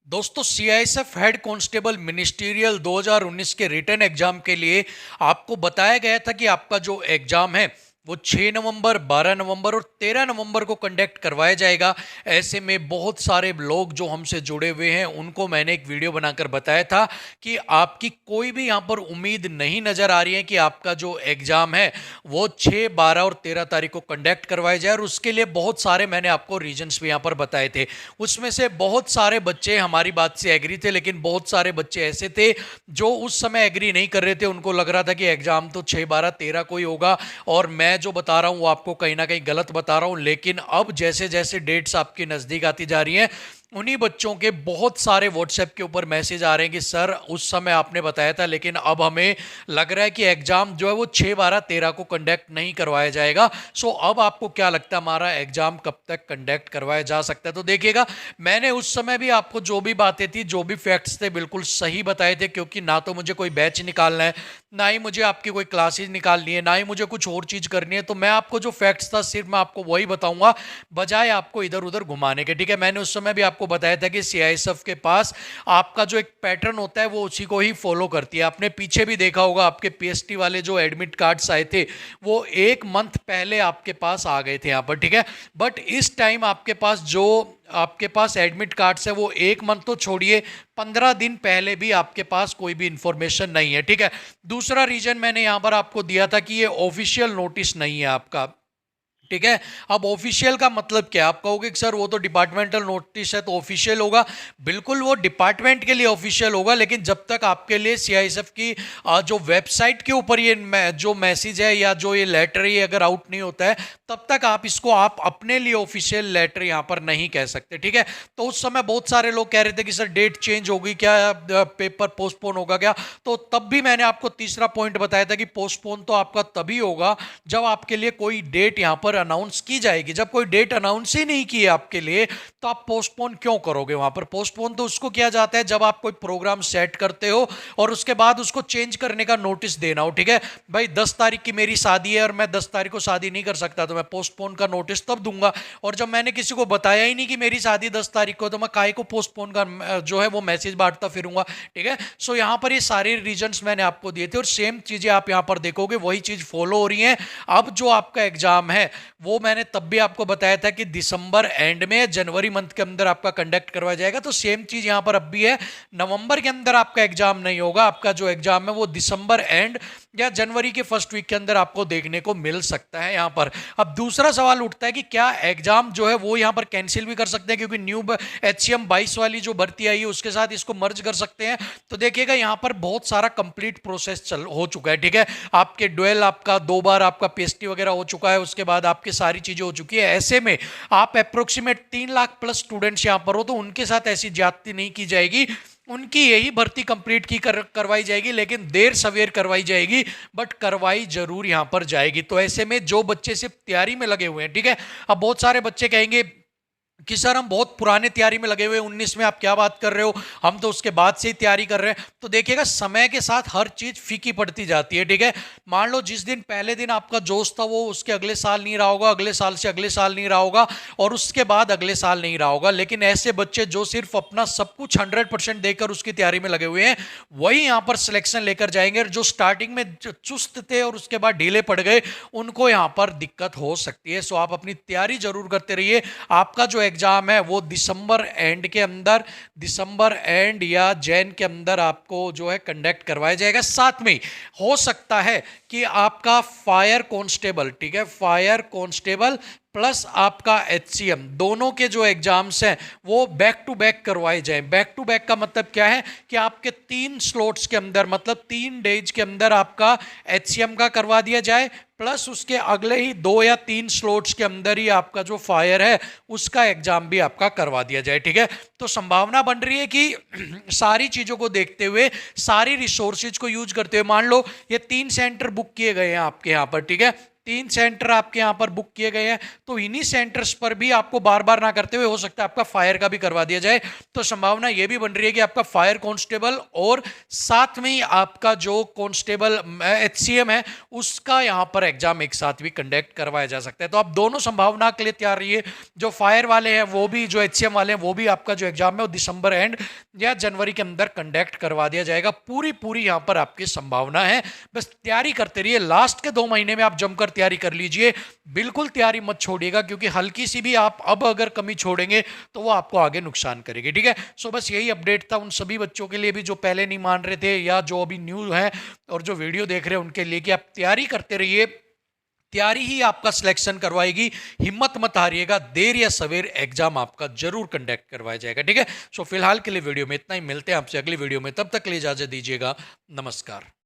दोस्तों CISF head constable ministerial 2019 के return exam के लिए आपको बताया गया था कि आपका जो एग्जाम है वो 6 नवंबर, 12 नवंबर और 13 नवंबर को कंडक्ट करवाया जाएगा। ऐसे में बहुत सारे लोग जो हमसे जुड़े हुए हैं उनको मैंने एक वीडियो बनाकर बताया था कि आपकी कोई भी यहाँ पर उम्मीद नहीं नज़र आ रही है कि आपका जो एग्ज़ाम है वो 6, 12 और 13 तारीख को कंडक्ट करवाया जाए, और उसके लिए बहुत सारे मैंने आपको रीजंस भी यहाँ पर बताए थे। उसमें से बहुत सारे बच्चे हमारी बात से एग्री थे, लेकिन बहुत सारे बच्चे ऐसे थे जो उस समय एग्री नहीं कर रहे थे। उनको लग रहा था कि एग्ज़ाम तो 6, 12, 13 को ही होगा और मैं जो बता रहा हूं वो आपको कहीं ना कहीं गलत बता रहा हूं। लेकिन अब जैसे जैसे डेट्स आपकी नज़दीक आती जा रही हैं, उन्हीं बच्चों के बहुत सारे व्हाट्सएप के ऊपर मैसेज आ रहे हैं कि सर उस समय आपने बताया था, लेकिन अब हमें लग रहा है कि एग्जाम जो है वो 6, 12, 13 को कंडक्ट नहीं करवाया जाएगा। सो अब आपको क्या लगता है हमारा एग्जाम कब तक कंडक्ट करवाया जा सकता है? तो देखिएगा, मैंने उस समय भी आपको जो भी बातें थी, जो भी फैक्ट्स थे, बिल्कुल सही बताए थे, क्योंकि ना तो मुझे कोई बैच निकालना है, ना ही मुझे आपकी कोई क्लासेज निकालनी है, ना ही मुझे कुछ और चीज करनी है। तो मैं आपको जो फैक्ट्स था सिर्फ मैं आपको वही बताऊंगा, बजाय आपको इधर उधर घुमाने के। ठीक है, मैंने उस समय भी आपको बताया था कि सीआईएसएफ के पास आपका जो एक पैटर्न होता है वो उसी को ही फॉलो करती है। आपने पीछे भी देखा होगा, आपके पीएसटी वाले जो एडमिट कार्ड्स आए थे वो 1 मंथ पहले आपके पास आ गए थे यहाँ पर। ठीक है, बट इस टाइम आपके पास एडमिट कार्ड्स है वो 1 मंथ तो छोड़िए, 15 दिन पहले भी आपके पास कोई भी इंफॉर्मेशन नहीं है। ठीक है, दूसरा रीजन मैंने यहां पर आपको दिया था कि ये ऑफिशियल नोटिस नहीं है आपका। ठीक है, अब ऑफिशियल का मतलब क्या? आप कहोगे कि सर वो तो डिपार्टमेंटल नोटिस है तो ऑफिशियल होगा। बिल्कुल, वो डिपार्टमेंट के लिए ऑफिशियल होगा, लेकिन जब तक आपके लिए सीआईएसएफ की जो वेबसाइट के ऊपर ये जो मैसेज है या जो ये लेटर है अगर आउट नहीं होता है, तब तक आप अपने लिए ऑफिशियल लेटर यहां पर नहीं कह सकते। ठीक है, तो उस समय बहुत सारे लोग कह रहे थे कि सर डेट चेंज होगी क्या, पेपर पोस्टपोन होगा क्या? तो तब भी मैंने आपको तीसरा पॉइंट बताया था कि पोस्टपोन तो आपका तभी होगा जब आपके लिए कोई डेट यहां पर अनाउंस की जाएगी। जब कोई डेट अनाउंस ही नहीं की है आपके लिए, तो आप पोस्टपोन क्यों करोगे? वहां पर पोस्टपोन तो उसको किया जाता है जब आप कोई प्रोग्राम सेट करते हो और उसके बाद उसको चेंज करने का नोटिस देना हो। ठीक है भाई, 10 तारीख की मेरी शादी है और मैं 10 तारीख को शादी नहीं कर सकता, तो मैं पोस्टपोन का नोटिस तब दूंगा। और जब मैंने किसी को बताया ही नहीं कि मेरी शादी 10 तारीख को, तो मैं काहे को पोस्टपोन का जो है वो मैसेज बांटता फिरूंगा। ठीक है, सो यहां पर ये सारे रीजंस मैंने आपको दिए थे और सेम चीजें आप यहां पर देखोगे वही चीज फॉलो हो रही है। अब जो आपका एग्जाम है वो मैंने तब भी आपको बताया था कि दिसंबर एंड में, जनवरी मंथ के अंदर आपका कंडक्ट करवाया जाएगा। तो सेम चीज यहां पर अब भी है, नवंबर के अंदर आपका एग्जाम नहीं होगा। आपका जो एग्जाम है वो दिसंबर एंड या जनवरी के फर्स्ट वीक के अंदर आपको देखने को मिल सकता है यहां पर। अब दूसरा सवाल उठता है कि क्या एग्जाम जो है वो यहां पर कैंसिल भी कर सकते हैं, क्योंकि न्यू एचसीएम 22 वाली जो भर्ती आई है उसके साथ इसको मर्ज कर सकते हैं। तो देखिएगा यहां पर बहुत सारा कंप्लीट प्रोसेस चल हो चुका है। ठीक है, आपके ड्वेल आपका 2 बार आपका पीएसटी वगैरह हो चुका है, उसके बाद आपकी सारी चीजें हो चुकी है। ऐसे में आप अप्रोक्सीमेट 3 लाख प्लस स्टूडेंट्स यहां पर हो, तो उनके साथ ऐसी ज्यादती नहीं की जाएगी। उनकी यही भर्ती कंप्लीट करवाई जाएगी, लेकिन देर सवेर करवाई जाएगी, बट करवाई जरूर यहां पर जाएगी। तो ऐसे में जो बच्चे सिर्फ तैयारी में लगे हुए हैं, ठीक है, अब बहुत सारे बच्चे कहेंगे कि सर हम बहुत पुराने तैयारी में लगे हुए हैं, 19 में आप क्या बात कर रहे हो, हम तो उसके बाद से ही तैयारी कर रहे हैं। तो देखिएगा, समय के साथ हर चीज फीकी पड़ती जाती है। ठीक है, मान लो जिस दिन पहले दिन आपका जोश था वो उसके अगले साल नहीं रहा होगा, अगले साल से अगले साल नहीं रहा होगा, और उसके बाद अगले साल नहीं रहा होगा। लेकिन ऐसे बच्चे जो सिर्फ अपना सब कुछ 100% देकर उसकी तैयारी में लगे हुए हैं, वही यहाँ पर सिलेक्शन लेकर जाएंगे। जो स्टार्टिंग में चुस्त थे और उसके बाद ढीले पड़ गए, उनको यहाँ पर दिक्कत हो सकती है। सो आप अपनी तैयारी जरूर करते रहिए। आपका जो एग्जाम है वो दिसंबर एंड या जैन के अंदर आपको जो है कंडक्ट करवाया जाएगा। साथ में हो सकता है कि आपका फायर कांस्टेबल, ठीक है, फायर कांस्टेबल प्लस आपका एचसीएम, दोनों के जो एग्जाम्स हैं वो बैक टू बैक करवाए जाएं। बैक टू बैक का मतलब क्या है कि आपके 3 स्लॉट्स के अंदर, मतलब 3 डेज के अंदर आपका एचसीएम का करवा दिया जाए, प्लस उसके अगले ही 2 या 3 स्लॉट्स के अंदर ही आपका जो फायर है उसका एग्जाम भी आपका करवा दिया जाए। ठीक है, तो संभावना बन रही है कि सारी चीजों को देखते हुए, सारी रिसोर्सेज को यूज करते हुए, मान लो ये 3 सेंटर बुक किए गए हैं आपके यहाँ पर, ठीक है, 3 सेंटर आपके यहाँ पर बुक किए गए हैं, तो इन्हीं सेंटर्स पर भी आपको बार बार ना करते हुए हो सकता है आपका फायर का भी करवा दिया जाए। तो संभावना ये भी बन रही है कि आपका फायर कांस्टेबल और साथ में ही आपका जो कांस्टेबल HCM है उसका यहाँ पर एग्जाम एक साथ भी कंडक्ट करवाया जा सकता है। तो आप दोनों संभावना के लिए तैयार रहिए। जो फायर वाले हैं वो भी, जो HCM वाले हैं वो भी, आपका जो एग्जाम है वो दिसंबर एंड या जनवरी के अंदर कंडक्ट करवा दिया जाएगा। पूरी पूरी यहाँ पर आपकी संभावना है। बस तैयारी करते रहिए, लास्ट के 2 महीने में आप जमकर तैयारी कर लीजिए। बिल्कुल तैयारी मत छोड़िएगा, क्योंकि हल्की सी भी आप अब अगर कमी छोड़ेंगे तो वो आपको आगे नुकसान करेगी। ठीक है, सो बस यही अपडेट था उन सभी बच्चों के लिए भी जो पहले नहीं मान रहे थे या जो अभी न्यू है और जो वीडियो देख रहे हैं उनके लिए, कि आप तैयारी करते रहिए। तैयारी ही आपका सिलेक्शन करवाएगी। हिम्मत मत हारिएगा, देर या सवेर एग्जाम आपका जरूर कंडक्ट करवाया जाएगा। ठीक है, सो फिलहाल के लिए वीडियो में इतना ही। मिलते हैं आपसे अगली वीडियो में, तब तक के लिए इजाजत दीजिएगा। नमस्कार।